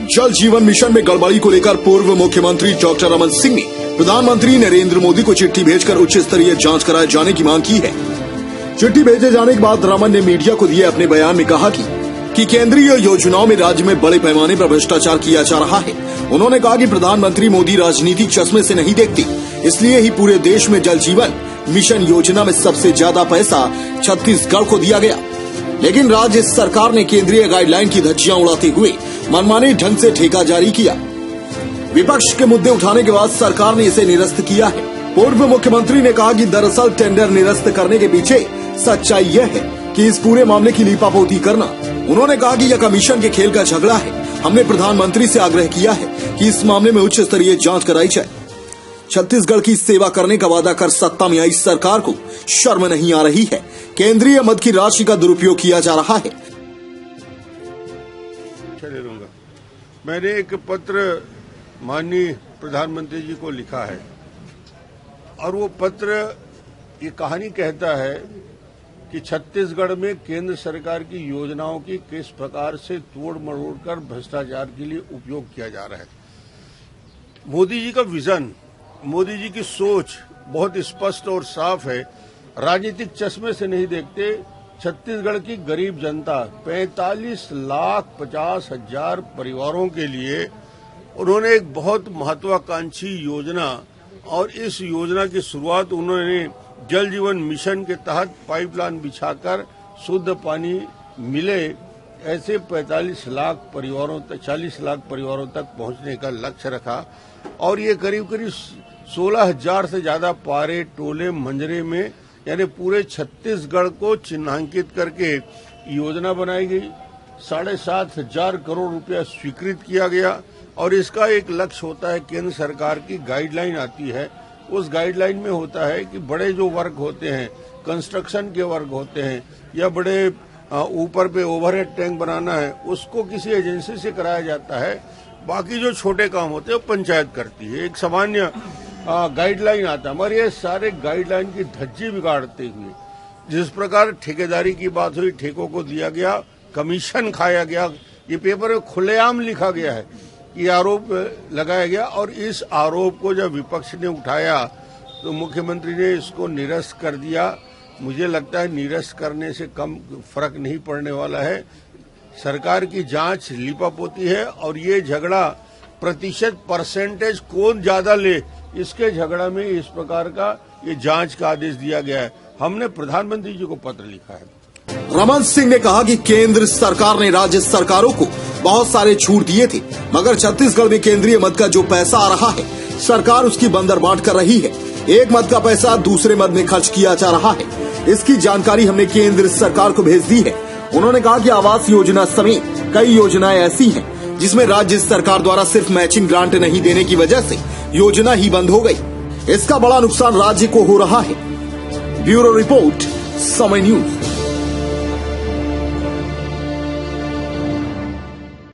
जल जीवन मिशन में गड़बड़ी को लेकर पूर्व मुख्यमंत्री डॉक्टर रमन सिंह ने प्रधानमंत्री नरेंद्र मोदी को चिट्ठी भेजकर उच्च स्तरीय जांच कराए जाने की मांग की है। चिट्ठी भेजे जाने के बाद रमन ने मीडिया को दिए अपने बयान में कहा कि केंद्रीय योजनाओं में राज्य में बड़े पैमाने पर भ्रष्टाचार किया जा रहा है। उन्होंने कहा कि प्रधानमंत्री मोदी राजनीतिक चश्मे से नहीं देखते, इसलिए ही पूरे देश में जल जीवन मिशन योजना में सबसे ज्यादा पैसा छत्तीसगढ़ को दिया गया। लेकिन राज्य सरकार ने केंद्रीय गाइडलाइन की धज्जियां उड़ाते हुए मनमाने ढंग से ठेका जारी किया। विपक्ष के मुद्दे उठाने के बाद सरकार ने इसे निरस्त किया है। पूर्व मुख्यमंत्री ने कहा कि दरअसल टेंडर निरस्त करने के पीछे सच्चाई यह है कि इस पूरे मामले की लीपापोती करना। उन्होंने कहा कि यह कमीशन के खेल का झगड़ा है। हमने प्रधानमंत्री से आग्रह किया है कि इस मामले में उच्च स्तरीय जांच कराई जाए। छत्तीसगढ़ की सेवा करने का वादा कर सत्ता में आई सरकार को शर्म नहीं आ रही है। केंद्रीय मद की राशि का दुरुपयोग किया जा रहा है। मैंने एक पत्र माननीय प्रधानमंत्री जी को लिखा है और वो पत्र ये कहानी कहता है कि छत्तीसगढ़ में केंद्र सरकार की योजनाओं की किस प्रकार से तोड़ मरोड़ कर भ्रष्टाचार के लिए उपयोग किया जा रहा है। मोदी जी का विजन, मोदी जी की सोच बहुत स्पष्ट और साफ है। राजनीतिक चश्मे से नहीं देखते। छत्तीसगढ़ की गरीब जनता 45,50,000 परिवारों के लिए उन्होंने एक बहुत महत्वाकांक्षी योजना और इस योजना की शुरुआत उन्होंने जल जीवन मिशन के तहत पाइपलाइन बिछाकर शुद्ध पानी मिले ऐसे 45 लाख परिवारों तक 40 लाख परिवारों तक पहुंचने का लक्ष्य रखा और ये करीब 16,000 से ज्यादा पारे टोले मंजरे में यानी पूरे छत्तीसगढ़ को चिन्हांकित करके योजना बनाई गई। 7,500 करोड़ रुपया स्वीकृत किया गया और इसका एक लक्ष्य होता है, केंद्र सरकार की गाइडलाइन आती है। उस गाइडलाइन में होता है कि बड़े जो वर्क होते हैं, कंस्ट्रक्शन के वर्क होते हैं या बड़े ऊपर पे ओवरहेड टैंक बनाना है, उसको किसी एजेंसी से कराया जाता है। बाकी जो छोटे काम होते हैं वो पंचायत करती है। एक सामान्य गाइडलाइन आता है, मगर ये सारे गाइडलाइन की धज्जी बिगाड़ते हुए जिस प्रकार ठेकेदारी की बात हुई, ठेकों को दिया गया, कमीशन खाया गया, ये पेपर में खुलेआम लिखा गया है, ये आरोप लगाया गया। और इस आरोप को जब विपक्ष ने उठाया तो मुख्यमंत्री ने इसको निरस्त कर दिया। मुझे लगता है निरस्त करने से कम फर्क नहीं पड़ने वाला है। सरकार की जांच लीपापोती है और ये झगड़ा प्रतिशत परसेंटेज कौन ज्यादा ले, इसके झगड़ा में इस प्रकार का ये जांच का आदेश दिया गया है। हमने प्रधानमंत्री जी को पत्र लिखा है। रमन सिंह ने कहा कि केंद्र सरकार ने राज्य सरकारों को बहुत सारे छूट दिए थे, मगर छत्तीसगढ़ में केंद्रीय मद का जो पैसा आ रहा है सरकार उसकी बंदरबांट कर रही है। एक मद का पैसा दूसरे मद में खर्च किया जा रहा है। इसकी जानकारी हमने केंद्र सरकार को भेज दी है। उन्होंने कहा कि आवास योजना समेत कई योजनाएं ऐसी हैं जिसमें राज्य सरकार द्वारा सिर्फ मैचिंग ग्रांट नहीं देने की वजह से योजना ही बंद हो गई। इसका बड़ा नुकसान राज्य को हो रहा है। ब्यूरो रिपोर्ट, समय न्यूज।